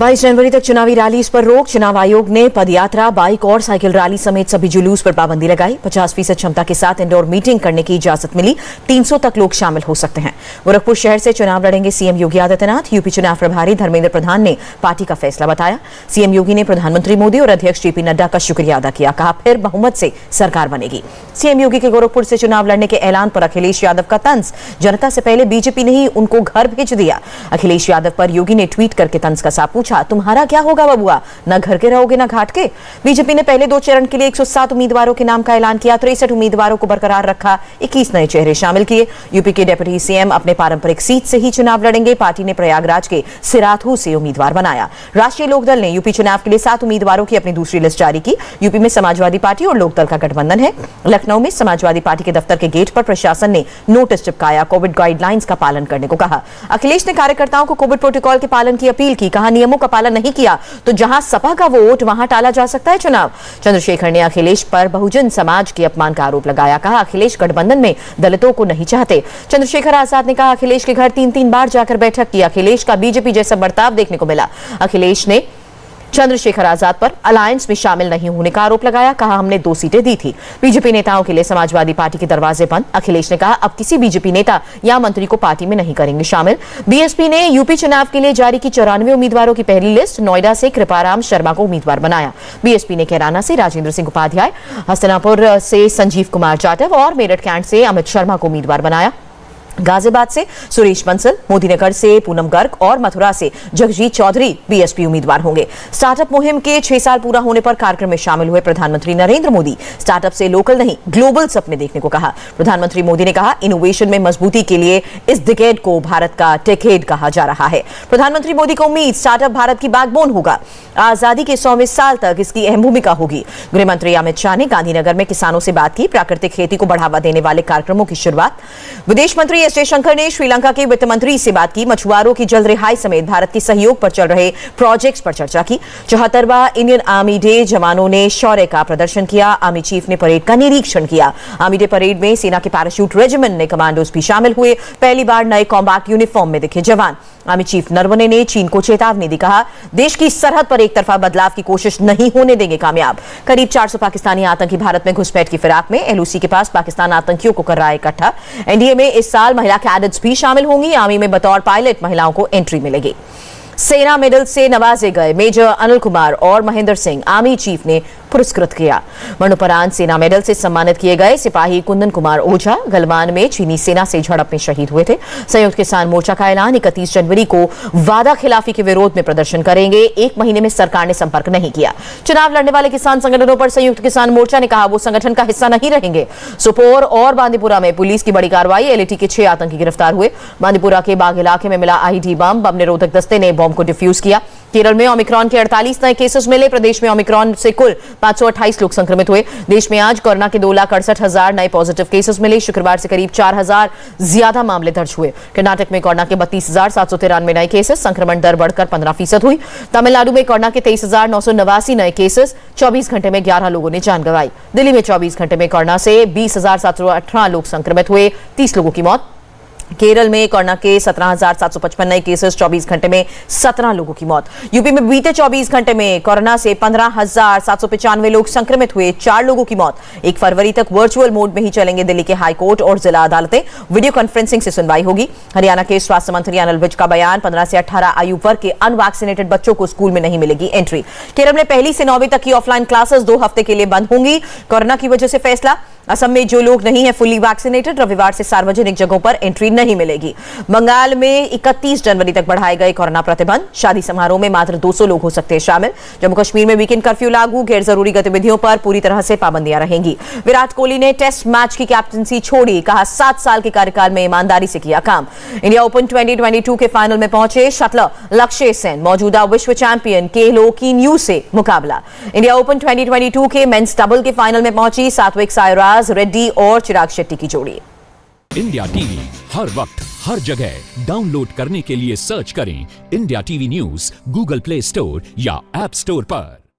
22 जनवरी तक चुनावी रैलीज पर रोक। चुनाव आयोग ने पदयात्रा, बाइक और साइकिल रैली समेत सभी जुलूस पर पाबंदी लगाई। 50% क्षमता के साथ इंडोर मीटिंग करने की इजाजत मिली। 300 तक लोग शामिल हो सकते हैं। गोरखपुर शहर से चुनाव लड़ेंगे सीएम योगी आदित्यनाथ। यूपी चुनाव प्रभारी धर्मेंद्र प्रधान ने पार्टी का फैसला बताया। सीएम योगी ने प्रधानमंत्री मोदी और अध्यक्ष जेपी नड्डा का शुक्रिया अदा किया। कहा फिर बहुमत से सरकार बनेगी। सीएम योगी के गोरखपुर से चुनाव लड़ने के ऐलान पर अखिलेश यादव का तंज। जनता से पहले बीजेपी ने ही उनको घर भेज दिया। अखिलेश यादव पर योगी ने ट्वीट करके तंज कसा। पूछा, तुम्हारा क्या होगा बबुआ, न घर के रहोगे न घाट के। बीजेपी ने पहले 2 चरण के लिए 107 उम्मीदवारों के नाम का ऐलान किया। 63 उम्मीदवारों को बरकरार रखा। 21 नए चेहरे शामिल किए। यूपी के डिप्टी सीएम अपने पारंपरिक सीट से ही चुनाव लड़ेंगे। पार्टी ने प्रयागराज के सिराथू से उम्मीदवार बनाया। राष्ट्रीय लोकदल ने यूपी चुनाव के लिए 7 उम्मीदवारों की अपनी दूसरी लिस्ट जारी की। यूपी में समाजवादी पार्टी और लोकदल का गठबंधन है। लखनऊ में समाजवादी पार्टी के दफ्तर के गेट पर प्रशासन ने नोटिस चिपकाया। कोविड गाइडलाइंस का पालन करने को कहा। अखिलेश ने कार्यकर्ताओं को कोविड प्रोटोकॉल के पालन की अपील की। कहा, नियमों का पालन नहीं किया तो जहां सपा का वोट वहां टाला जा सकता है चुनाव। चंद्रशेखर ने अखिलेश पर बहुजन समाज के अपमान का आरोप लगाया। कहा, अखिलेश गठबंधन में दलितों को नहीं चाहते। चंद्रशेखर आजाद ने कहा, अखिलेश के घर 3-3 बार जाकर बैठक की। अखिलेश का बीजेपी जैसा बर्ताव देखने को मिला। अखिलेश ने चंद्रशेखर आजाद पर अलायंस में शामिल नहीं होने का आरोप लगाया। कहा, हमने 2 सीटें दी थी। बीजेपी नेताओं के लिए समाजवादी पार्टी के दरवाजे बंद। अखिलेश ने कहा, अब किसी बीजेपी नेता या मंत्री को पार्टी में नहीं करेंगे शामिल। बीएसपी ने यूपी चुनाव के लिए जारी की 94 उम्मीदवारों की पहली लिस्ट। नोएडा से कृपाराम शर्मा को उम्मीदवार बनाया। बीएसपी ने कैराना से राजेंद्र सिंह उपाध्याय, हस्तिनापुर से संजीव कुमार जाटव और मेरठ कैंट से अमित शर्मा को उम्मीदवार बनाया। गाजियाबाद से सुरेश बंसल, मोदीनगर से पूनम गर्ग और मथुरा से जगजीत चौधरी बीएसपी उम्मीदवार होंगे। स्टार्टअप मुहिम के 6 साल पूरा होने पर कार्यक्रम में शामिल हुए प्रधानमंत्री नरेंद्र मोदी। स्टार्टअप से लोकल नहीं ग्लोबल सपने देखने को कहा। प्रधानमंत्री मोदी ने कहा, इनोवेशन में मजबूती के लिए इस डिकेड को भारत का टेकेड कहा जा रहा है। प्रधानमंत्री मोदी को उम्मीद, स्टार्टअप भारत की बैकबोन होगा। आजादी के 100वें साल तक इसकी अहम भूमिका होगी। गृहमंत्री अमित शाह ने गांधीनगर में किसानों से बात की। प्राकृतिक खेती को बढ़ावा देने वाले कार्यक्रमों की शुरुआत। विदेश मंत्री एस जयशंकर ने श्रीलंका के वित्त मंत्री से बात की। मछुआरों की जल्द रिहाई समेत भारत के सहयोग पर चल रहे प्रोजेक्ट्स पर चर्चा की। 74वां इंडियन आर्मी डे, जवानों ने शौर्य का प्रदर्शन किया। आर्मी चीफ ने परेड का निरीक्षण किया। आर्मी डे परेड में सेना के पैराशूट रेजिमेंट ने कमांडोज भी शामिल हुए। पहली बार नए कॉम्बैट यूनिफॉर्म में दिखे जवान। आर्मी चीफ नरवणे ने चीन को चेतावनी दी। कहा, देश की सरहद पर एक तरफा बदलाव की कोशिश नहीं होने देंगे कामयाब। करीब 400 पाकिस्तानी आतंकी भारत में घुसपैठ की फिराक में। एलओसी के पास पाकिस्तान आतंकियों को कर रहा है इकट्ठा। एनडीए में इस साल महिला कैडेट्स भी शामिल होंगी। आर्मी में बतौर पायलट महिलाओं को एंट्री मिलेगी। सेना मेडल से नवाजे गए मेजर अनिल कुमार और महेंद्र सिंह आर्मी चीफ ने पुरस्कृत किया। मरणोपरांत सेना मेडल से सम्मानित किए गए सिपाही कुंदन कुमार ओझा गलवान में चीनी सेना से झड़प में शहीद हुए थे। संयुक्त किसान मोर्चा का ऐलान, 31 जनवरी को वादा खिलाफी के विरोध में प्रदर्शन करेंगे। 1 महीने में सरकार ने संपर्क नहीं किया। चुनाव लड़ने वाले किसान संगठनों पर संयुक्त किसान मोर्चा ने कहा, वो संगठन का हिस्सा नहीं रहेंगे। सुपोर और बांदीपुरा में पुलिस की बड़ी कार्रवाई। एलईटी के 6 आतंकी गिरफ्तार हुए। बांदीपुरा के बाग इलाके में मिला आईडी बम निरोधक दस्ते ने बम को डिफ्यूज किया। केरल में ओमिक्रॉन के 48 नए केसेस मिले। प्रदेश में ओमिक्रॉन से कुल 528 लोग संक्रमित हुए। देश में आज कोरोना के 2,68,000 नए पॉजिटिव केसेस मिले। शुक्रवार से करीब 4,000 ज्यादा मामले दर्ज हुए। कर्नाटक में कोरोना के 32,793 नए केसेस, संक्रमण दर बढ़कर 15% हुई। तमिलनाडु में कोरोना के 23,989 नए केसेस, 24 घंटे में 11 लोगों ने जान गंवाई। दिल्ली में 24 घंटे में कोरोना से 20,718 लोग संक्रमित हुए, 30 लोगों की मौत। केरल में कोरोना के 17,755 नए केसेस, 24 घंटे में 17 लोगों की मौत। यूपी में बीते 24 घंटे में कोरोना से 15,795 लोग संक्रमित हुए, 4 लोगों की मौत। 1 फरवरी तक वर्चुअल मोड में ही चलेंगे दिल्ली के हाई कोर्ट और जिला अदालतें। वीडियो कॉन्फ्रेंसिंग से सुनवाई होगी। हरियाणा के स्वास्थ्य मंत्री अनिल विज का बयान, 15 से 18 आयु वर्ग के अनवैक्सीनेटेड बच्चों को स्कूल में नहीं मिलेगी एंट्री। केरल में 1 से 9वीं तक की ऑफलाइन क्लासेस 2 हफ्ते के लिए बंद होंगी। कोरोना की वजह से फैसला। असम में जो लोग नहीं है फुली वैक्सीनेटेड, रविवार से सार्वजनिक जगहों पर एंट्री नहीं मिलेगी। बंगाल में 31 जनवरी तक बढ़ाए गए कोरोना प्रतिबंध। शादी समारोह में मात्र 200 लोग हो सकते हैं शामिल। जम्मू कश्मीर में वीकेंड कर्फ्यू लागू। गैर जरूरी गतिविधियों पर पूरी तरह से पाबंदियां रहेंगी। विराट कोहली ने टेस्ट मैच की कैप्टनसी छोड़ी। कहा, 7 साल के कार्यकाल में ईमानदारी से किया काम। इंडिया ओपन 2022 के फाइनल में पहुंचे शटलर लक्ष्य सेन। मौजूदा विश्व चैंपियन केलो किन्यू से मुकाबला। इंडिया ओपन 2022 के मेंस डबल के फाइनल में पहुंची सात्विक साईराज रेड्डी और चिराग शेट्टी की जोड़ी। इंडिया टीवी हर वक्त हर जगह डाउनलोड करने के लिए सर्च करें India TV news Google play store या ऐप स्टोर पर।